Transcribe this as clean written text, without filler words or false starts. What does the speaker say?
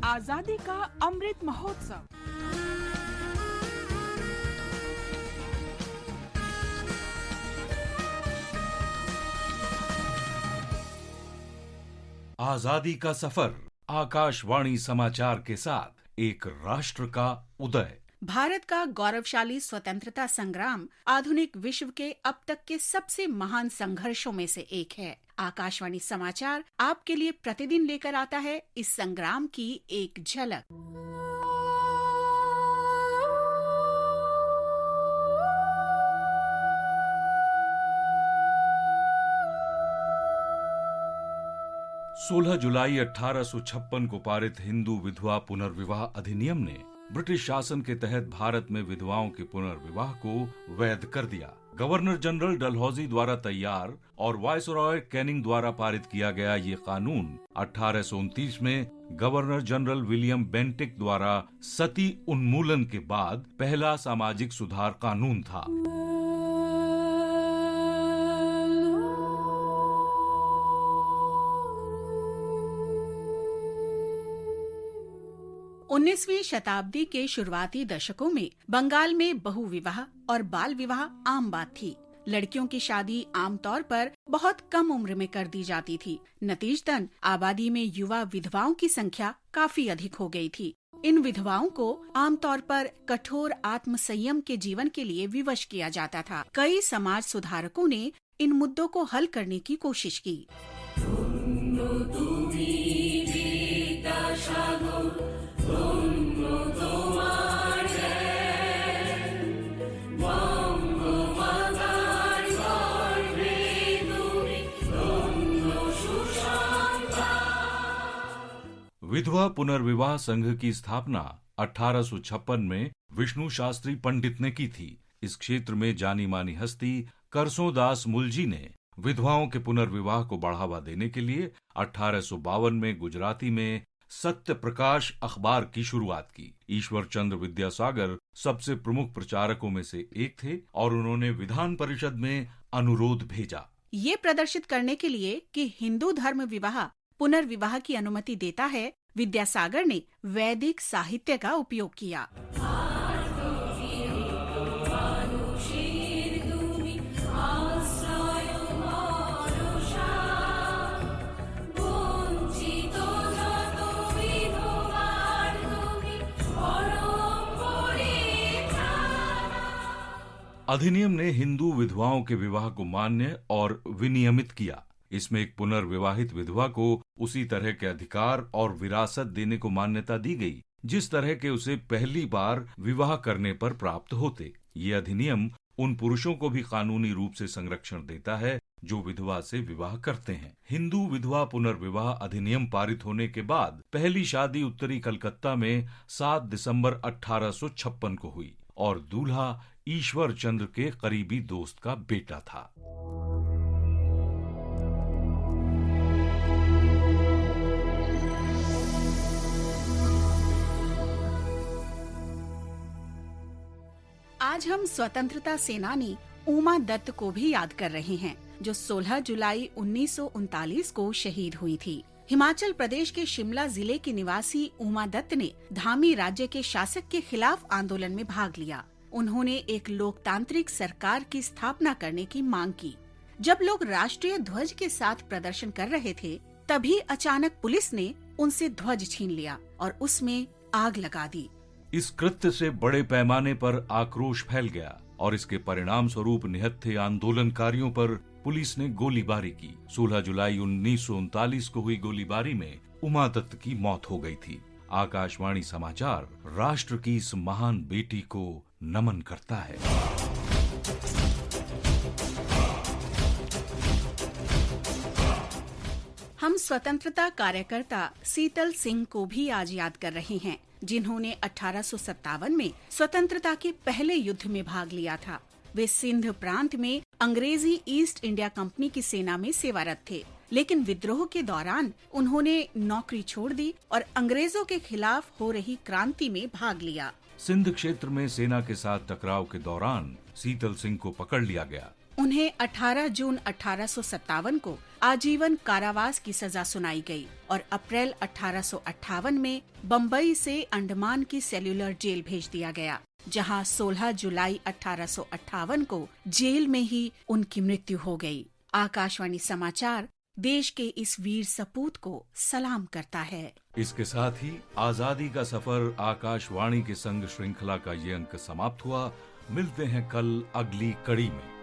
आजादी का अमृत महोत्सव। आजादी का सफर, आकाशवाणी समाचार के साथ एक राष्ट्र का उदय। भारत का गौरवशाली स्वतंत्रता संग्राम आधुनिक विश्व के अब तक के सबसे महान संघर्षों में से एक है। आकाशवाणी समाचार आपके लिए प्रतिदिन लेकर आता है इस संग्राम की एक झलक। सोलह जुलाई 1856 को पारित हिंदू विधवा पुनर्विवाह अधिनियम ने ब्रिटिश शासन के तहत भारत में विधवाओं के पुनर्विवाह को वैध कर दिया। गवर्नर जनरल डलहौजी द्वारा तैयार और वायसरॉय कैनिंग द्वारा पारित किया गया ये कानून 1829 में गवर्नर जनरल विलियम बेंटिक द्वारा सती उन्मूलन के बाद पहला सामाजिक सुधार कानून था। 19वीं शताब्दी के शुरुआती दशकों में बंगाल में बहुविवाह और बाल विवाह आम बात थी। लड़कियों की शादी आमतौर पर बहुत कम उम्र में कर दी जाती थी। नतीजतन आबादी में युवा विधवाओं की संख्या काफी अधिक हो गई थी। इन विधवाओं को आमतौर पर कठोर आत्म संयम के जीवन के लिए विवश किया जाता था। कई समाज सुधारकों ने इन मुद्दों को हल करने की कोशिश की। विधवा पुनर्विवाह संघ की स्थापना 1856 में विष्णु शास्त्री पंडित ने की थी। इस क्षेत्र में जानी मानी हस्ती करसोदास मुलजी ने विधवाओं के पुनर्विवाह को बढ़ावा देने के लिए 1852 में गुजराती में सत्य प्रकाश अखबार की शुरुआत की। ईश्वर चंद्र विद्यासागर सबसे प्रमुख प्रचारकों में से एक थे और उन्होंने विधान परिषद में अनुरोध भेजा, ये प्रदर्शित करने के लिए कि हिंदू धर्म विवाह पुनर्विवाह की अनुमति देता है। विद्यासागर ने वैदिक साहित्य का उपयोग किया। अधिनियम ने हिंदू विधवाओं के विवाह को मान्य और विनियमित किया। इसमें एक पुनर्विवाहित विधवा को उसी तरह के अधिकार और विरासत देने को मान्यता दी गई जिस तरह के उसे पहली बार विवाह करने पर प्राप्त होते। ये अधिनियम उन पुरुषों को भी कानूनी रूप से संरक्षण देता है जो विधवा से विवाह करते हैं। हिंदू विधवा पुनर्विवाह अधिनियम पारित होने के बाद पहली शादी उत्तरी कलकत्ता में 7 दिसंबर 1856 को हुई और दूल्हा ईश्वर चंद्र के करीबी दोस्त का बेटा था। आज हम स्वतंत्रता सेनानी उमा दत्त को भी याद कर रहे हैं, जो 16 जुलाई 1939 को शहीद हुई थी। हिमाचल प्रदेश के शिमला जिले की निवासी उमा दत्त ने धामी राज्य के शासक के खिलाफ आंदोलन में भाग लिया। उन्होंने एक लोकतांत्रिक सरकार की स्थापना करने की मांग की। जब लोग राष्ट्रीय ध्वज के साथ प्रदर्शन कर रहे थे, तभी अचानक पुलिस ने उनसे ध्वज छीन लिया और उसमें आग लगा दी। इस कृत्य से बड़े पैमाने पर आक्रोश फैल गया और इसके परिणाम स्वरूप निहत्थे आंदोलनकारियों पर पुलिस ने गोलीबारी की। 16 जुलाई 1939 को हुई गोलीबारी में उमा दत्त की मौत हो गई थी। आकाशवाणी समाचार राष्ट्र की इस महान बेटी को नमन करता है। हम स्वतंत्रता कार्यकर्ता सीतल सिंह को भी आज याद कर रहे हैं, जिन्होंने 1857 में स्वतंत्रता के पहले युद्ध में भाग लिया था। वे सिंध प्रांत में अंग्रेजी ईस्ट इंडिया कंपनी की सेना में सेवारत थे, लेकिन विद्रोह के दौरान उन्होंने नौकरी छोड़ दी और अंग्रेजों के खिलाफ हो रही क्रांति में भाग लिया। सिंध क्षेत्र में सेना के साथ टकराव के दौरान सीतल सिंह को पकड़ लिया गया। उन्हें 18 जून 1857 को आजीवन कारावास की सजा सुनाई गई और अप्रैल 1858 में बम्बई से अंडमान की सेल्यूलर जेल भेज दिया गया, जहां 16 जुलाई 1858 को जेल में ही उनकी मृत्यु हो गई। आकाशवाणी समाचार देश के इस वीर सपूत को सलाम करता है। इसके साथ ही आजादी का सफर आकाशवाणी के संग श्रृंखला का ये अंक समाप्त हुआ। मिलते हैं कल अगली कड़ी में।